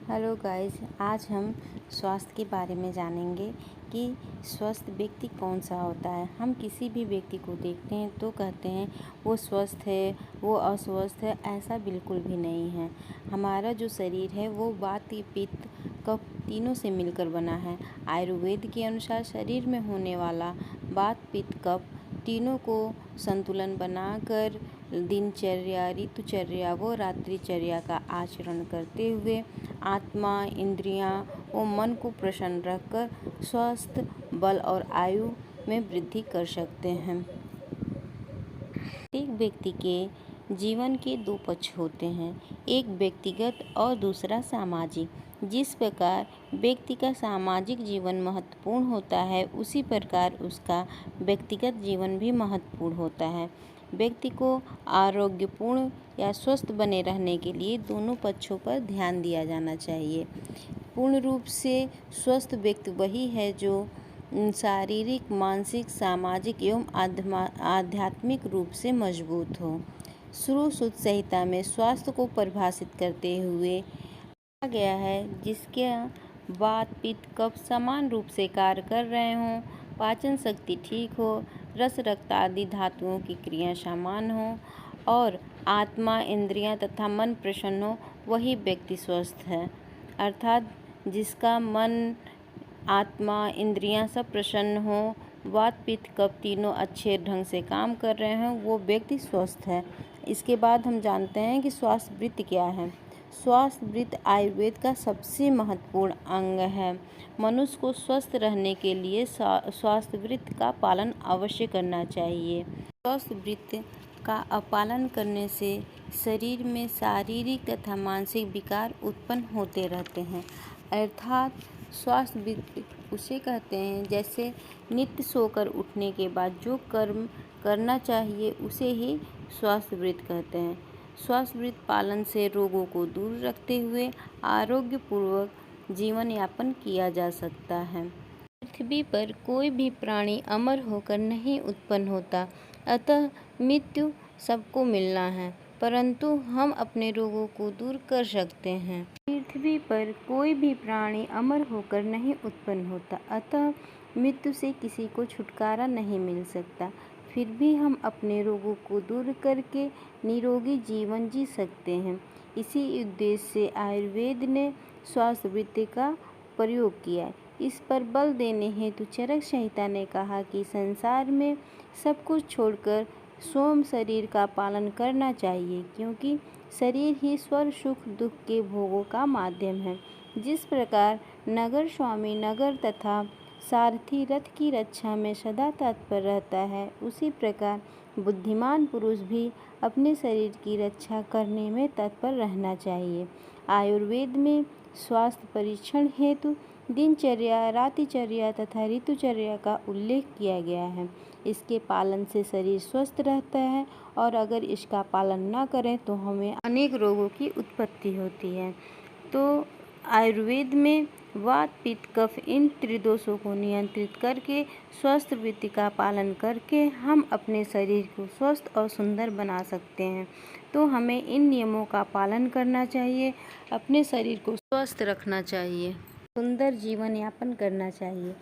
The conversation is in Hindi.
हेलो गाइस, आज हम स्वास्थ्य के बारे में जानेंगे कि स्वस्थ व्यक्ति कौन सा होता है। हम किसी भी व्यक्ति को देखते हैं तो कहते हैं वो स्वस्थ है, वो अस्वस्थ है। ऐसा बिल्कुल भी नहीं है। हमारा जो शरीर है वो वात, पित्त, कफ तीनों से मिलकर बना है। आयुर्वेद के अनुसार शरीर में होने वाला वात, पित्त, कफ तीनों को संतुलन बनाकर दिनचर्या, ऋतुचर्या व रात्रिचर्या का आचरण करते हुए आत्मा, इंद्रियां व मन को प्रसन्न रखकर स्वास्थ्य, बल और आयु में वृद्धि कर सकते हैं। एक व्यक्ति के जीवन के दो पक्ष होते हैं, एक व्यक्तिगत और दूसरा सामाजिक। जिस प्रकार व्यक्ति का सामाजिक जीवन महत्वपूर्ण होता है, उसी प्रकार उसका व्यक्तिगत जीवन भी महत्वपूर्ण होता है। व्यक्ति को आरोग्यपूर्ण या स्वस्थ बने रहने के लिए दोनों पक्षों पर ध्यान दिया जाना चाहिए। पूर्ण रूप से स्वस्थ व्यक्ति वही है जो शारीरिक, मानसिक, सामाजिक एवं आध्यात्मिक रूप से मजबूत हो। श्रुत संहिता में स्वास्थ्य को परिभाषित करते हुए कहा गया है, जिसके वात, पित्त, कफ समान रूप से कार्य कर रहे हों, पाचन शक्ति ठीक हो, रस, रक्त आदि धातुओं की क्रिया समान हो और आत्मा, इंद्रियां तथा मन प्रसन्न हो, वही व्यक्ति स्वस्थ है। अर्थात जिसका मन, आत्मा, इंद्रियां सब प्रसन्न हो, वात, पित्त, कफ तीनों अच्छे ढंग से काम कर रहे हैं, वो व्यक्ति स्वस्थ है। इसके बाद हम जानते हैं कि स्वास्थ्य वृत्त क्या है। स्वास्थ्य वृत्त आयुर्वेद का सबसे महत्वपूर्ण अंग है। मनुष्य को स्वस्थ रहने के लिए स्वास्थ्य वृत्त का पालन अवश्य करना चाहिए। स्वास्थ्य वृत्त का अपालन करने से शरीर में शारीरिक तथा मानसिक विकार उत्पन्न होते रहते हैं। अर्थात स्वास्थ्य वृत्त उसे कहते हैं जैसे नित्य सोकर उठने के बाद जो कर्म करना चाहिए उसे ही स्वास्थ्य वृत्त कहते हैं। स्वास्थ्य वृत्त पालन से रोगों को दूर रखते हुए आरोग्यपूर्वक जीवन यापन किया जा सकता है। पृथ्वी पर कोई भी प्राणी अमर होकर नहीं उत्पन्न होता, अतः मृत्यु सबको मिलना है, परंतु हम अपने रोगों को दूर कर सकते हैं। पृथ्वी पर कोई भी प्राणी अमर होकर नहीं उत्पन्न होता, अतः मृत्यु से किसी को छुटकारा नहीं मिल सकता। फिर भी हम अपने रोगों को दूर करके निरोगी जीवन जी सकते हैं। इसी उद्देश्य से आयुर्वेद ने स्वास्थ्य वृत्ति का प्रयोग किया। इस पर बल देने हेतु चरक संहिता ने कहा कि संसार में सब कुछ छोड़कर स्वयं शरीर का पालन करना चाहिए, क्योंकि शरीर ही स्वर्ग, सुख, दुख के भोगों का माध्यम है। जिस प्रकार नगर स्वामी नगर तथा सारथी रथ की रक्षा में सदा तत्पर रहता है, उसी प्रकार बुद्धिमान पुरुष भी अपने शरीर की रक्षा करने में तत्पर रहना चाहिए। आयुर्वेद में स्वास्थ्य परीक्षण हेतु दिनचर्या, रात्रिचर्या तथा ऋतुचर्या का उल्लेख किया गया है। इसके पालन से शरीर स्वस्थ रहता है और अगर इसका पालन न करें तो हमें अनेक रोगों की उत्पत्ति होती है। तो आयुर्वेद में वात, पित्त, कफ इन त्रिदोषों को नियंत्रित करके स्वस्थ वृत्ति का पालन करके हम अपने शरीर को स्वस्थ और सुंदर बना सकते हैं। तो हमें इन नियमों का पालन करना चाहिए, अपने शरीर को स्वस्थ रखना चाहिए, सुंदर जीवन यापन करना चाहिए।